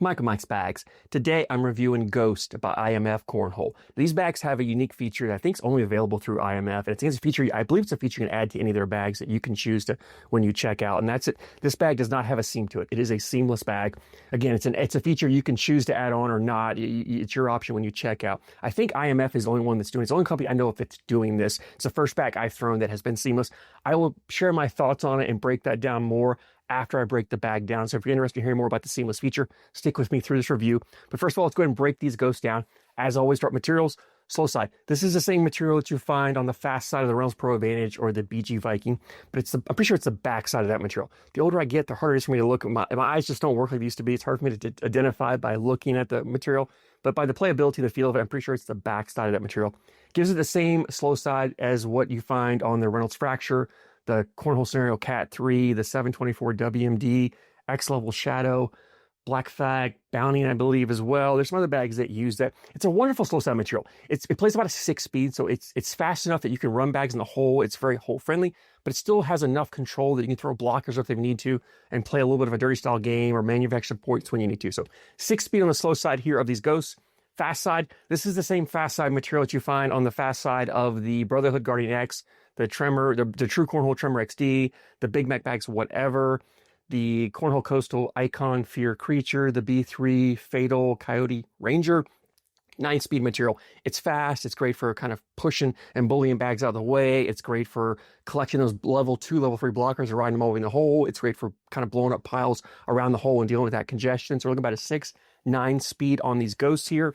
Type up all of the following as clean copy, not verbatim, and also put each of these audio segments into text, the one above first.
Michael Mike's Bags. Today I'm reviewing Ghost by IMF Cornhole. These bags have a unique feature that I think is only available through IMF. And it's a feature, I believe it's a feature you can add to any of their bags that you can choose to when you check out. And that's it. This bag does not have a seam to it. It is a seamless bag. Again, it's a feature you can choose to add on or not. It's your option when you check out. I think IMF is the only one that's doing it. It's the only company I know if it's doing this. It's the first bag I've thrown that has been seamless. I will share my thoughts on it and break that down more after I break the bag down. So if you're interested in hearing more about the seamless feature, stick with me through this review. But first of all, let's go ahead and break these ghosts down. As always, start materials, slow side. This is the same material that you find on the fast side of the Reynolds Pro Advantage or the BG Viking, but I'm pretty sure it's the back side of that material. The older I get, the harder it is for me to look. My eyes just don't work like they used to be. It's hard for me to identify by looking at the material, but by the playability, the feel of it, I'm pretty sure it's the back side of that material. Gives it the same slow side as what you find on the Reynolds Fracture, the Cornhole Scenario Cat 3, the 724 WMD, X-Level Shadow, Black Flag, Bounty, I believe as well. There's some other bags that use that. It's a wonderful slow side material. It plays about a 6 speed, so it's fast enough that you can run bags in the hole. It's very hole friendly, but it still has enough control that you can throw blockers if you need to and play a little bit of a dirty style game or manufacture points when you need to. So 6 speed on the slow side here of these ghosts. Fast side, this is the same fast side material that you find on the fast side of the Brotherhood Guardian X, the Tremor, the True Cornhole Tremor XD, the Big Mac bags, whatever, the Cornhole Coastal Icon Fear Creature, the B3 Fatal Coyote Ranger, 9-speed material. It's fast. It's great for kind of pushing and bullying bags out of the way. It's great for collecting those level 2, level 3 blockers and riding them over in the hole. It's great for kind of blowing up piles around the hole and dealing with that congestion. So we're looking about a 6-9 speed on these ghosts here.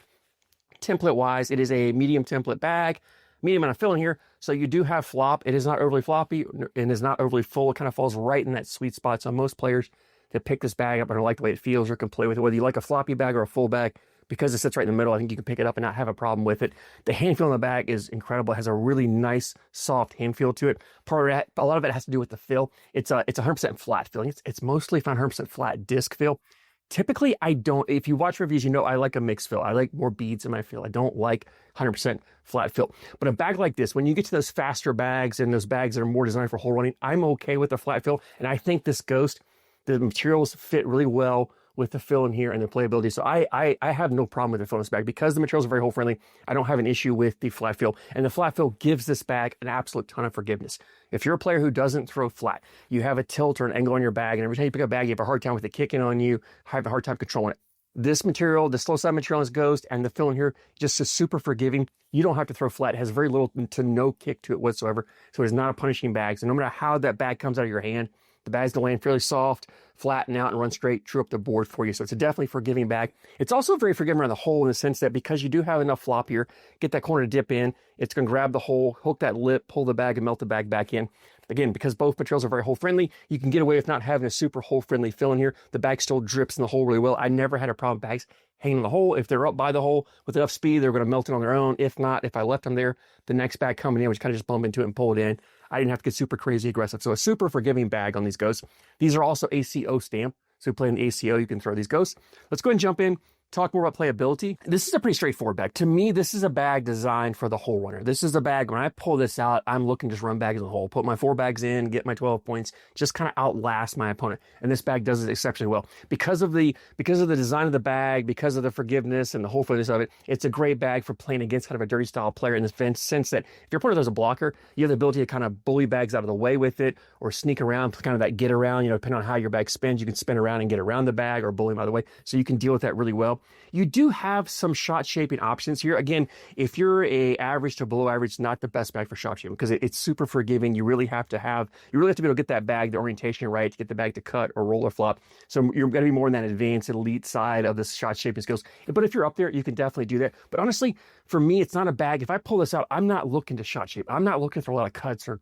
Template wise, it is a medium template bag, medium amount of fill in here. So you do have flop. It is not overly floppy and is not overly full. It kind of falls right in that sweet spot. So most players that pick this bag up and like the way it feels or can play with it, whether you like a floppy bag or a full bag, because it sits right in the middle, I think you can pick it up and not have a problem with it. The hand feel in the bag is incredible. It has a really nice, soft hand feel to it. Part of that, a lot of it has to do with the fill. It's 100% flat feeling. It's mostly 100% flat disc feel. Typically, I don't, if you watch reviews, you know I like a mixed fill. I like more beads in my fill. I don't like 100% flat fill. But a bag like this, when you get to those faster bags and those bags that are more designed for hole running, I'm okay with the flat fill. And I think this Ghost, the materials fit really well with the fill in here and the playability. So I have no problem with the fill in this bag. Because the materials are very hole friendly, I don't have an issue with the flat fill. And the flat fill gives this bag an absolute ton of forgiveness. If you're a player who doesn't throw flat, you have a tilt or an angle on your bag, and every time you pick up a bag, you have a hard time with it kicking on you, have a hard time controlling it. This material, the slow side material is Ghost, and the fill in here just is super forgiving. You don't have to throw flat. It has very little to no kick to it whatsoever. So it's not a punishing bag. So no matter how that bag comes out of your hand, the bag's gonna land fairly soft, flatten out, and run straight, true up the board for you. So it's a definitely forgiving bag. It's also very forgiving around the hole in the sense that because you do have enough flop here, get that corner to dip in, it's gonna grab the hole, hook that lip, pull the bag, and melt the bag back in. Again, because both materials are very hole friendly, you can get away with not having a super hole friendly fill in here. The bag still drips in the hole really well. I never had a problem with bags hanging in the hole. If they're up by the hole with enough speed, they're going to melt it on their own. If not, if I left them there, the next bag coming in, which kind of just bump into it and pull it in. I didn't have to get super crazy aggressive. So a super forgiving bag on these ghosts. These are also ACO stamp. So you play in the ACO, you can throw these ghosts. Let's go ahead and jump in. Talk more about playability. This is a pretty straightforward bag. To me, this is a bag designed for the hole runner. This is a bag, when I pull this out, I'm looking to just run bags in the hole, put my 4 bags in, get my 12 points, just kind of outlast my opponent. And this bag does it exceptionally well. Because of the design of the bag, because of the forgiveness and the hole friendliness of it, it's a great bag for playing against kind of a dirty style player in the sense that if your opponent does a blocker, you have the ability to kind of bully bags out of the way with it or sneak around, kind of that get around, depending on how your bag spins, you can spin around and get around the bag or bully them out of the way. So you can deal with that really well. You do have some shot shaping options here. Again, if you're a average to below average, not the best bag for shot shaping because it's super forgiving. You really have to be able to get that bag, the orientation right, to get the bag to cut or roll or flop. So you're going to be more in that advanced elite side of the shot shaping skills. But if you're up there, you can definitely do that. But honestly, for me, it's not a bag. If I pull this out, I'm not looking to shot shape. I'm not looking for a lot of cuts or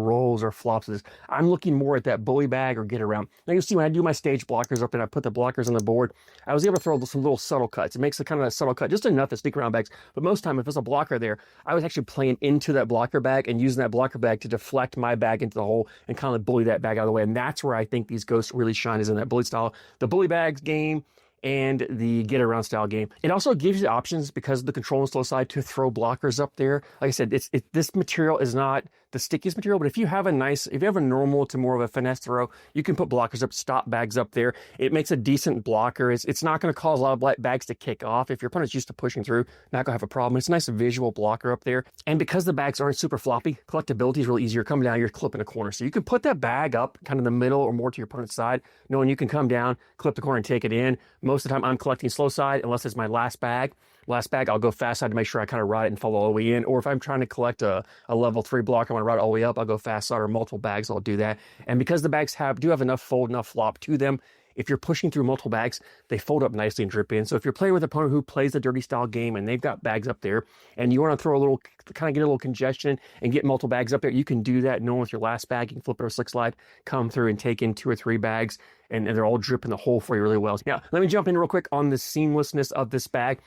rolls or flops of this. I'm looking more at that bully bag or get around. Now you'll see when I do my stage blockers up and I put the blockers on the board, I was able to throw some little subtle cuts. It makes a kind of a subtle cut, just enough to sneak around bags. But most time, if there's a blocker there, I was actually playing into that blocker bag and using that blocker bag to deflect my bag into the hole and kind of bully that bag out of the way. And that's where I think these ghosts really shine, is in that bully style, the bully bags game and the get around style game. It also gives you options because of the control and slow side to throw blockers up there. Like I said, this material is not the stickiest material, but if you have a normal to more of a finesse throw, you can put blockers up, stop bags up there. It makes a decent blocker. It's not going to cause a lot of bags to kick off. If your opponent's used to pushing through, not going to have a problem. It's a nice visual blocker up there. And because the bags aren't super floppy, collectability is really easy. You're coming down, you're clipping a corner. So you can put that bag up kind of in the middle or more to your opponent's side, knowing you can come down, clip the corner and take it in. Most of the time I'm collecting slow side, unless it's my last bag. I'll go fast side to make sure I kind of ride it and follow all the way in. Or if I'm trying to collect a level 3 block, I want to ride it all the way up, I'll go fast side or multiple bags, I'll do that. And because the bags do have enough fold, enough flop to them, if you're pushing through multiple bags, they fold up nicely and drip in. So if you're playing with an opponent who plays the dirty style game and they've got bags up there and you want to throw get a little congestion and get multiple bags up there, you can do that. Knowing with your last bag, you can flip it or slick slide, come through and take in 2 or 3 bags and they're all dripping the hole for you really well. Now, let me jump in real quick on the seamlessness of this bag.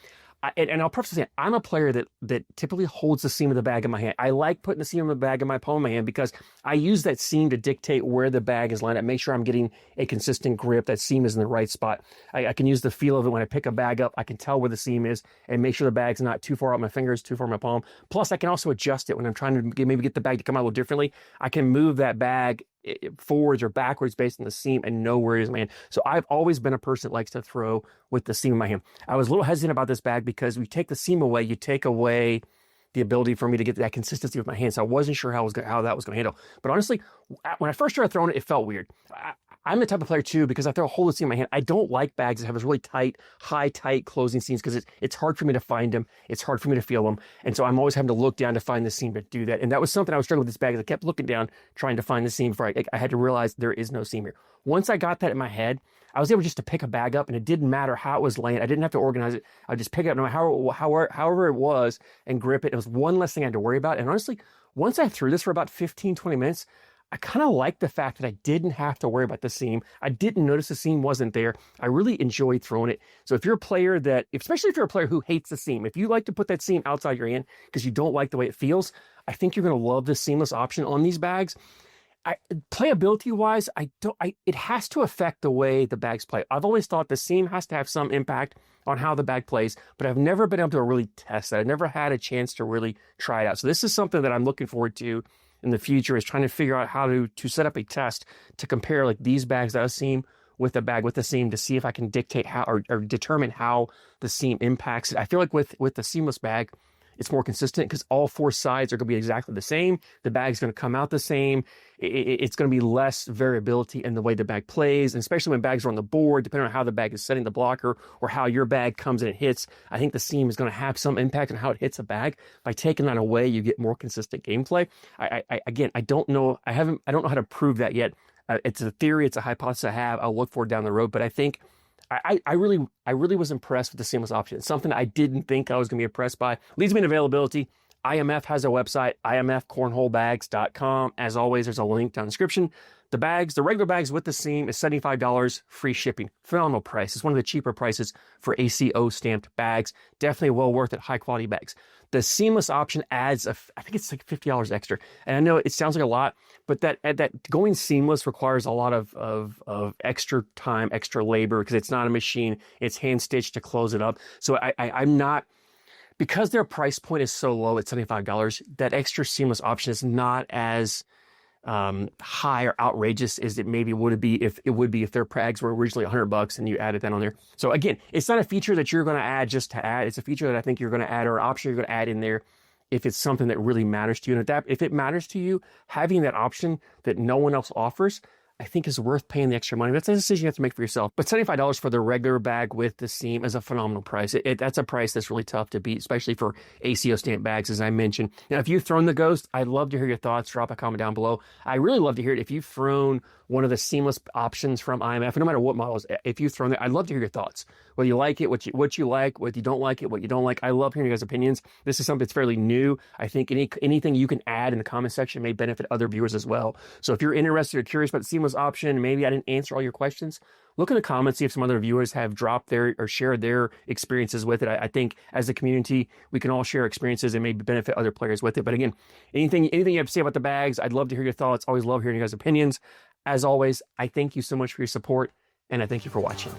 And I'll preface this, I'm a player that typically holds the seam of the bag in my hand. I like putting the seam of the bag in my palm of my hand because I use that seam to dictate where the bag is lined up, make sure I'm getting a consistent grip, that seam is in the right spot. I can use the feel of it when I pick a bag up. I can tell where the seam is and make sure the bag's not too far out my fingers, too far my palm. Plus, I can also adjust it when I'm trying to maybe get the bag to come out a little differently. I can move that bag forwards or backwards based on the seam and know where it is in my hand. So I've always been a person that likes to throw with the seam in my hand. I was a little hesitant about this bag because we take the seam away, you take away the ability for me to get that consistency with my hand. So I wasn't sure how that was going to handle. But honestly, when I first started throwing it, it felt weird. I'm the type of player too, because I throw a hole in the seam in my hand. I don't like bags that have those really tight closing seams because it's hard for me to find them. It's hard for me to feel them. And so I'm always having to look down to find the seam to do that. And that was something I was struggling with this bag. I kept looking down, trying to find the seam before I had to realize there is no seam here. Once I got that in my head, I was able just to pick a bag up and it didn't matter how it was laying. I didn't have to organize it. I just pick it up no matter however it was and grip it. It was one less thing I had to worry about. And honestly, once I threw this for about 15, 20 minutes, I kind of liked the fact that I didn't have to worry about the seam. I didn't notice the seam wasn't there. I really enjoyed throwing it. So if you're a player especially if you're a player who hates the seam, if you like to put that seam outside your hand because you don't like the way it feels, I think you're going to love this seamless option on these bags. Playability wise, it has to affect the way the bags play. I've always thought the seam has to have some impact on how the bag plays, but I've never been able to really test that. I've never had a chance to really try it out. So this is something that I'm looking forward to in the future, is trying to figure out how to set up a test to compare like these bags that have seam with a bag with the seam to see if I can dictate how or determine how the seam impacts it. I feel like with the seamless bag, it's more consistent because all 4 sides are going to be exactly the same. The bag's going to come out the same. It's going to be less variability in the way the bag plays, and especially when bags are on the board, depending on how the bag is setting the blocker or how your bag comes and it hits. I think the seam is going to have some impact on how it hits a bag. By taking that away, you get more consistent gameplay. I don't know how to prove that yet. It's a theory. It's a hypothesis I have. I'll look for it down the road, but I think I really was impressed with the seamless option. It's something I didn't think I was going to be impressed by. Leads me to availability. IMF has a website, imfcornholebags.com. As always, there's a link down in the description. The regular bags with the seam is $75, free shipping. Phenomenal price. It's one of the cheaper prices for ACO stamped bags. Definitely well worth it, high quality bags. The seamless option adds, I think it's like $50 extra. And I know it sounds like a lot, but that going seamless requires a lot of extra time, extra labor, because it's not a machine. It's hand stitched to close it up. So I'm not, because their price point is so low at $75, that extra seamless option is not as high or outrageous as it maybe would be if their bags were originally $100 and you added that on there. So again, it's not a feature that you're going to add just to add. It's a feature that I think you're going to add, or an option you're going to add in there if it's something that really matters to you. And if it matters to you, having that option that no one else offers, I think is worth paying the extra money. That's a decision you have to make for yourself. But $75 for the regular bag with the seam is a phenomenal price. That's a price that's really tough to beat, especially for ACO stamp bags, as I mentioned. Now, if you've thrown the Ghost, I'd love to hear your thoughts. Drop a comment down below. I really love to hear it. If you've thrown one of the seamless options from IMF, no matter what models, if you've thrown it, I'd love to hear your thoughts. Whether you like it, what you like, what you don't like it, what you don't like. I love hearing your guys' opinions. This is something that's fairly new. I think anything you can add in the comment section may benefit other viewers as well. So if you're interested or curious about the seamless option, maybe I didn't answer all your questions, look in the comments, see if some other viewers have dropped their or shared their experiences with it. I think as a community, we can all share experiences and maybe benefit other players with it. But again, anything you have to say about the bags, I'd love to hear your thoughts. Always love hearing your guys' opinions. As always, I thank you so much for your support, and I thank you for watching.